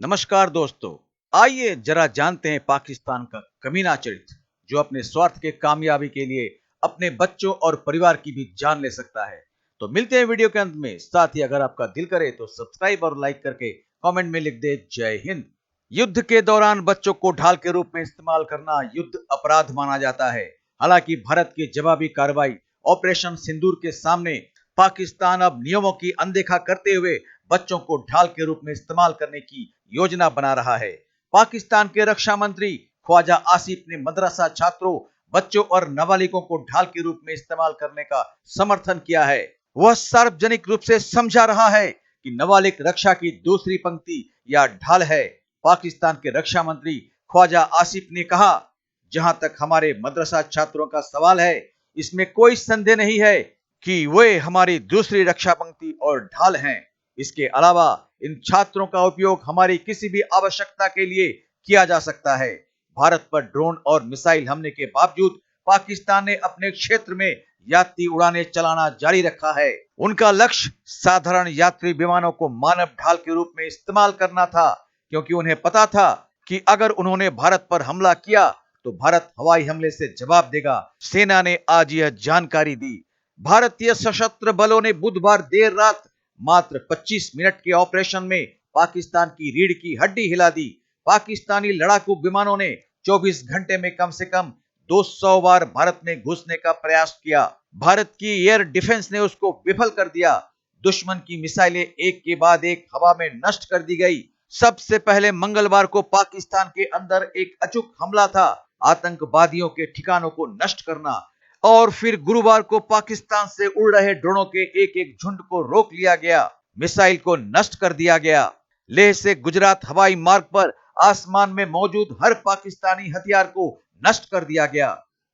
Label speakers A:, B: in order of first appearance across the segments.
A: नमस्कार दोस्तों, आइए जरा जानते हैं पाकिस्तान का कमीना चरित्र जो अपने स्वार्थ के कामयाबी के लिए अपने बच्चों और परिवार की भी जान ले सकता है। तो मिलते हैं वीडियो के अंत में। साथ ही अगर आपका दिल करे तो सब्सक्राइब और लाइक करके कमेंट में लिख दे जय हिंद। युद्ध के दौरान बच्चों को ढाल के रूप में इस्तेमाल करना युद्ध अपराध माना जाता है। हालांकि भारत की जवाबी कार्रवाई ऑपरेशन सिंदूर के सामने पाकिस्तान अब नियमों की अनदेखा करते हुए बच्चों को ढाल के रूप में इस्तेमाल करने की योजना बना रहा है। पाकिस्तान के रक्षा मंत्री ख्वाजा आसिफ ने मदरसा छात्रों, बच्चों और नाबालिगों को ढाल के रूप में इस्तेमाल करने का समर्थन किया है। वह सार्वजनिक रूप से समझा रहा है कि नाबालिग रक्षा की दूसरी पंक्ति या ढाल है। पाकिस्तान के रक्षा मंत्री ख्वाजा आसिफ ने कहा, जहां तक हमारे मदरसा छात्रों का सवाल है, इसमें कोई संदेह नहीं है कि वे हमारी दूसरी रक्षा पंक्ति और ढाल हैं। इसके अलावा इन छात्रों का उपयोग हमारी किसी भी आवश्यकता के लिए किया जा सकता है। भारत पर ड्रोन और मिसाइल हमले के बावजूद पाकिस्तान ने अपने क्षेत्र में यात्री उड़ानें चलाना जारी रखा है। उनका लक्ष्य साधारण यात्री विमानों को मानव ढाल के रूप में इस्तेमाल करना था, क्योंकि उन्हें पता था कि अगर उन्होंने भारत पर हमला किया तो भारत हवाई हमले से जवाब देगा। सेना ने आज यह जानकारी दी। भारतीय सशस्त्र बलों ने बुधवार देर रात मात्र 25 मिनट के ऑपरेशन में पाकिस्तान की रीढ़ की हड्डी हिला दी। पाकिस्तानी लड़ाकू विमानों ने 24 घंटे में कम से कम 200 बार भारत में घुसने का प्रयास किया। भारत की एयर डिफेंस ने उसको विफल कर दिया। दुश्मन की मिसाइलें एक के बाद एक हवा में नष्ट कर दी गई। सबसे पहले मंगलवार को पाकिस्तान के अंदर एक अचूक हमला था, आतंकवादियों के ठिकानों को नष्ट करना, और फिर गुरुवार को पाकिस्तान से उड़ रहे ड्रोनों के एक एक झुंड को रोक लिया गया, मिसाइल को नष्ट कर दिया गया। लेह से गुजरात हवाई मार्ग पर आसमान में मौजूद हर पाकिस्तानी हथियार को नष्ट कर दिया गया।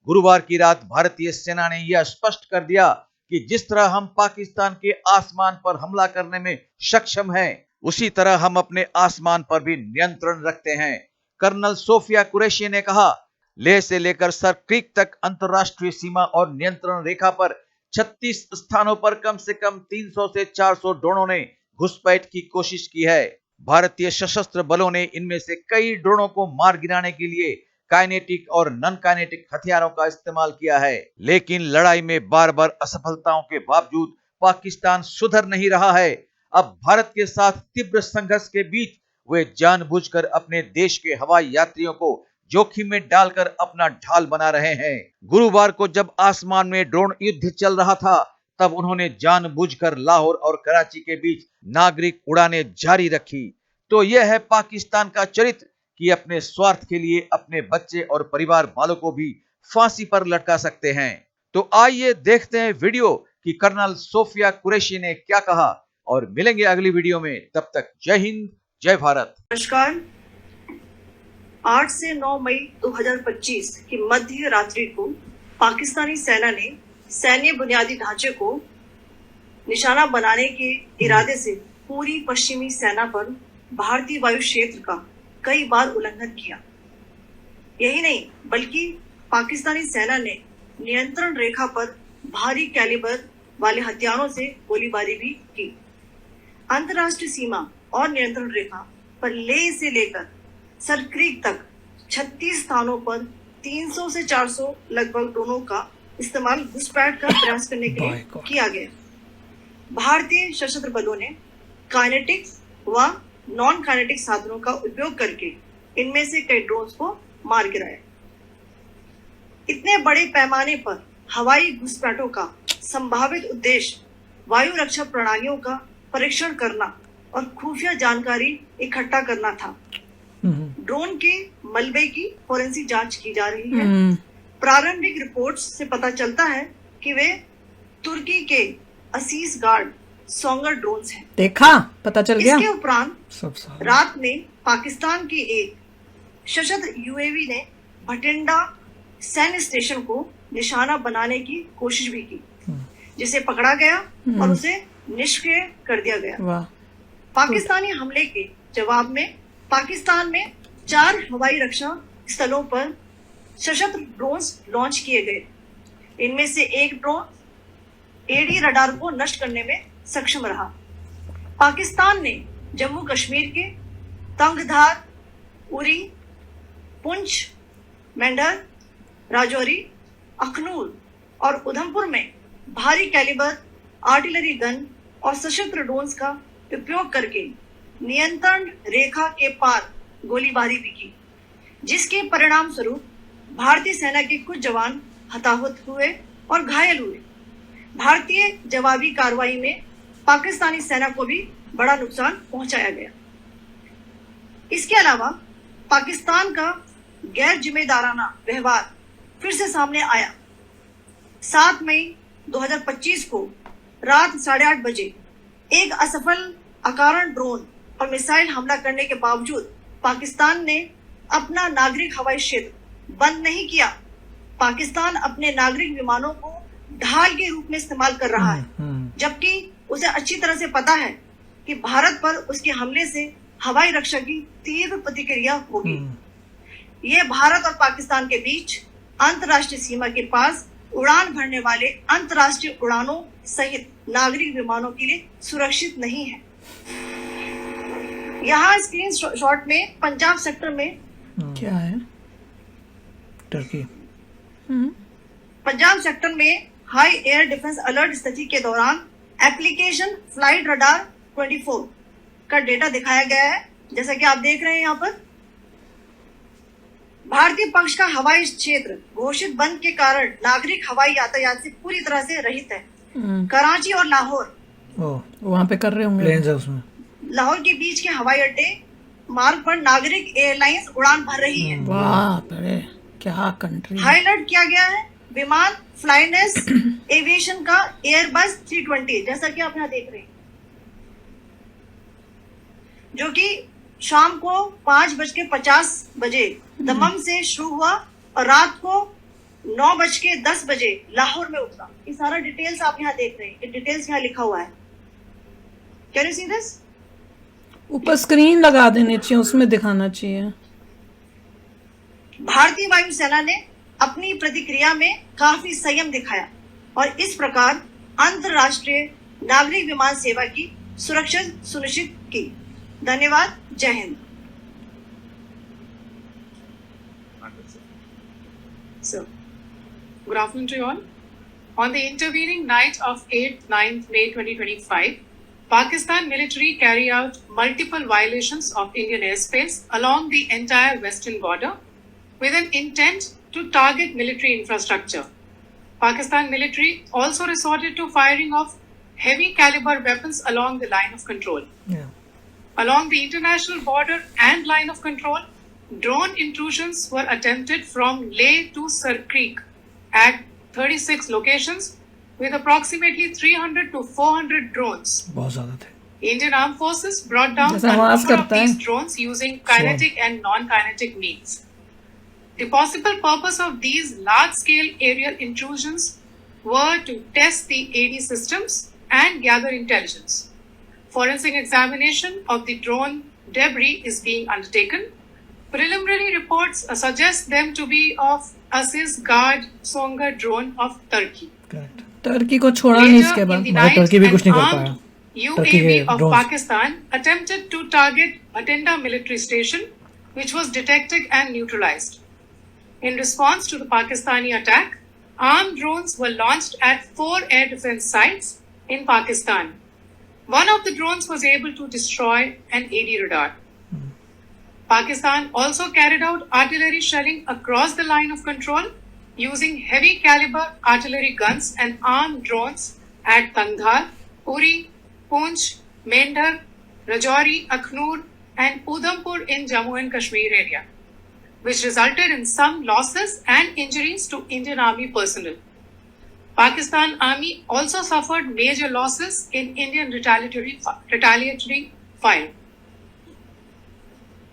A: गुरुवार की रात भारतीय सेना ने यह स्पष्ट कर दिया कि जिस तरह हम पाकिस्तान के आसमान पर हमला करने में सक्षम हैं, उसी तरह हम अपने आसमान पर भी नियंत्रण रखते हैं। कर्नल सोफिया कुरैशी ने कहा, लेह से लेकर सर क्रीक तक अंतरराष्ट्रीय सीमा और नियंत्रण रेखा पर 36 स्थानों पर कम से कम 300 से 400 ड्रोनों ने घुसपैठ की कोशिश की है। भारतीय सशस्त्र बलों ने इनमें से कई ड्रोनों को मार गिराने के लिए काइनेटिक और नॉन काइनेटिक हथियारों का इस्तेमाल किया है, लेकिन लड़ाई में बार बार असफलताओं के बावजूद पाकिस्तान सुधर नहीं रहा है। अब भारत के साथ तीव्र संघर्ष के बीच वे जानबूझकर अपने देश के हवाई यात्रियों को जोखिम में डालकर अपना ढाल बना रहे हैं। गुरुवार को जब आसमान में ड्रोन युद्ध चल रहा था, तब उन्होंने जानबूझकर लाहौर और कराची के बीच नागरिक उड़ानें जारी रखी। तो यह है पाकिस्तान का चरित्र कि अपने स्वार्थ के लिए अपने बच्चे और परिवार वालों को भी फांसी पर लटका सकते हैं। तो आइए देखते हैं वीडियो कि कर्नल सोफिया कुरैशी ने क्या कहा, और मिलेंगे अगली वीडियो में। तब तक जय हिंद, जय भारत।
B: नमस्कार। 8 से 9 मई 2025 की मध्य रात्रि को पाकिस्तानी सेना ने सैन्य बुनियादी ढांचे को निशाना बनाने के इरादे से पूरी पश्चिमी सेना पर भारतीय वायु क्षेत्र का कई बार उल्लंघन किया। यही नहीं, बल्कि पाकिस्तानी सेना ने नियंत्रण रेखा पर भारी कैलिबर वाले हथियारों से गोलीबारी भी की। अंतर्राष्ट्रीय सीमा और नियंत्रण रेखा पर लेह से लेकर सर क्रीक तक 36 स्थानों पर 300 से 400 लगभग ड्रोनों का इस्तेमाल घुसपैठ का प्रयास करने के लिए किया गया। भारतीय सशस्त्र बलों ने काइनेटिक व नॉन काइनेटिक साधनों का उपयोग करके इनमें से कई ड्रोन्स को मार गिराया। इतने बड़े पैमाने पर हवाई घुसपैठों का संभावित उद्देश्य वायु रक्षा प्रणालियों का परीक्षण करना और खुफिया जानकारी इकट्ठा करना था। ड्रोन के मलबे की फोरेंसिक जांच की जा रही है। प्रारंभिक रिपोर्ट्स से पता चलता है कि वे तुर्की के असीस गार्ड सोंगर ड्रोन्स हैं।
C: देखा, पता चल गया।
B: इसके उपरांत रात में पाकिस्तान की एक सशस्त्र यूएवी ने भटिंडा सैन्य स्टेशन को निशाना बनाने की कोशिश भी की, जिसे पकड़ा गया और उसे निष्क्रिय कर दिया गया। पाकिस्तानी हमले के जवाब में पाकिस्तान में 4 हवाई रक्षा स्थलों पर सशस्त्र ड्रोन्स लॉन्च किए गए। इनमें से एक ड्रोन एडी रडार को नष्ट करने में सक्षम रहा। पाकिस्तान ने जम्मू कश्मीर के तंगधार, उरी, पुंछ, मेंढर, राजौरी, अखनूर और उधमपुर में भारी कैलिबर आर्टिलरी गन और सशस्त्र ड्रोन्स का उपयोग करके नियंत्रण रेखा के पार गोलीबारी भी की, जिसके परिणाम स्वरूप भारतीय सेना के कुछ जवान हताहत हुए और घायल हुए। भारतीय जवाबी कार्रवाई में पाकिस्तानी सेना को भी बड़ा नुकसान पहुंचाया गया। इसके अलावा पाकिस्तान का गैर जिम्मेदाराना व्यवहार फिर से सामने आया। 7 मई 2025 को रात 8:30 बजे एक असफल अकारण ड्रोन और मिसाइल हमला करने के बावजूद पाकिस्तान ने अपना नागरिक हवाई क्षेत्र बंद नहीं किया। पाकिस्तान अपने नागरिक विमानों को ढाल के रूप में इस्तेमाल कर रहा है, जबकि उसे अच्छी तरह से पता है कि भारत पर उसके हमले से हवाई रक्षा की तीव्र प्रतिक्रिया होगी। यह भारत और पाकिस्तान के बीच अंतर्राष्ट्रीय सीमा के पास उड़ान भरने वाले अंतर्राष्ट्रीय उड़ानों सहित नागरिक विमानों के लिए सुरक्षित नहीं है। यहाँ स्क्रीन शॉट में पंजाब सेक्टर में
C: क्या है? टर्की।
B: पंजाब सेक्टर में हाई एयर डिफेंस अलर्ट स्थिति के दौरान एप्लीकेशन फ्लाइट रडार 24 का डेटा दिखाया गया है। जैसा कि आप देख रहे हैं यहाँ पर भारतीय पक्ष का हवाई क्षेत्र घोषित बंद के कारण नागरिक हवाई यातायात से पूरी तरह से रहित है। कराची और लाहौर
C: वहाँ पे कर रहे होंगे प्लेन्स है उसमें।
B: लाहौर के बीच के हवाई अड्डे मार्ग पर नागरिक एयरलाइंस उड़ान भर रही है।
C: बाप रे, क्या कंट्री।
B: हाई अलर्ट किया गया है विमान फ्लाइनेस एविएशन का एयरबस 320, जैसा कि आप यहाँ देख रहे हैं, जो कि शाम को 5:50 बजे दमम से शुरू हुआ और रात को 9:10 बजे लाहौर में उतरा। ये सारा डिटेल्स आप यहाँ देख रहे हैं, ये डिटेल्स यहाँ लिखा हुआ है। Can you see this?
C: ऊपर स्क्रीन लगा देनी चाहिए, उसमें दिखाना चाहिए।
B: भारतीय वायुसेना ने अपनी प्रतिक्रिया में काफी संयम दिखाया और इस प्रकार अंतरराष्ट्रीय नागरिक विमान सेवा की सुरक्षा सुनिश्चित की। धन्यवाद। जय Hind.
D: So, good afternoon to you all. On the intervening night of 8th-9th May 2025, Pakistan military carried out multiple violations of Indian airspace along the entire western border with an intent to target military infrastructure. Pakistan military also resorted to firing of heavy caliber weapons along the line of control. Along the international border and line of control, drone intrusions were attempted from Leh to Sir Creek at 36 locations with approximately 300 to 400 drones.
C: बहुत ज़्यादा थे।
D: Indian Armed Forces brought down a number of these drones using kinetic and non-kinetic means. The possible purpose of these large-scale aerial intrusions were to test the AD systems and gather intelligence. Forensic examination of the drone debris is being undertaken. Preliminary reports suggest them to be of Aziz Guard Songa drone of Turkey.
C: Turkey को छोड़ा नहीं इसके बाद।
D: Turkey भी कुछ नहीं कर पाया। UAV of Pakistan attempted to target Batenda military station, which was detected and neutralized. In response to the Pakistani attack, armed drones were launched at 4 air defense sites in Pakistan. One of the drones was able to destroy an AD radar. Pakistan also carried out artillery shelling across the line of control using heavy caliber artillery guns and armed drones at Tangdhar, Uri, Poonch, Mendhar, Rajouri, Akhnoor and Udhampur in Jammu and Kashmir area, which resulted in some losses and injuries to Indian Army personnel. Pakistan Army also suffered major losses in Indian retaliatory fire.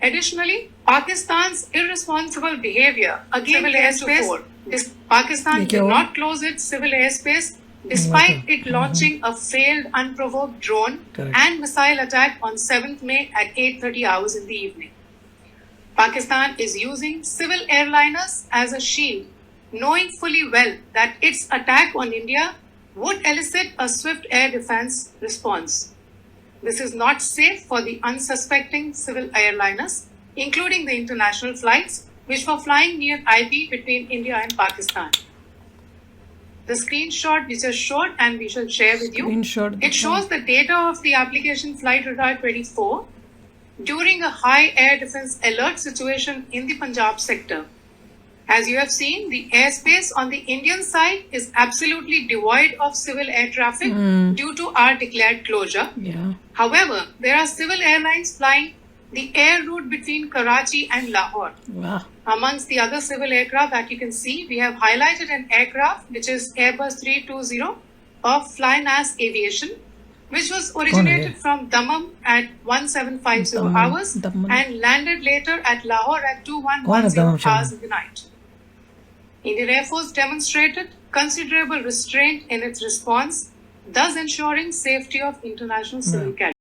D: Additionally, Pakistan's irresponsible behavior against civil airspace. Pakistan did not close its civil airspace despite it launching a failed unprovoked drone and missile attack on 7th May at 8:30 hours in the evening. Pakistan is using civil airliners as a shield, knowing fully well that its attack on India would elicit a swift air defense response. This is not safe for the unsuspecting civil airliners, including the international flights, which were flying near IP between India and Pakistan. The screenshot which is showed and we shall share with you.
C: Screenshot.
D: It shows the data of the application Flight Radar 24 during a high air defense alert situation in the Punjab sector. As you have seen, the airspace on the Indian side is absolutely devoid of civil air traffic due to our declared closure.
C: Yeah.
D: However, there are civil airlines flying the air route between Karachi and Lahore.
C: Wow.
D: Amongst the other civil aircraft that you can see, we have highlighted an aircraft which is Airbus 320 of Flynas Aviation, which was originated from Dammam at 1750 hours and landed later at Lahore at 2110 hours in the night. Indian Air Force demonstrated considerable restraint in its response, thus ensuring safety of international civil cadets.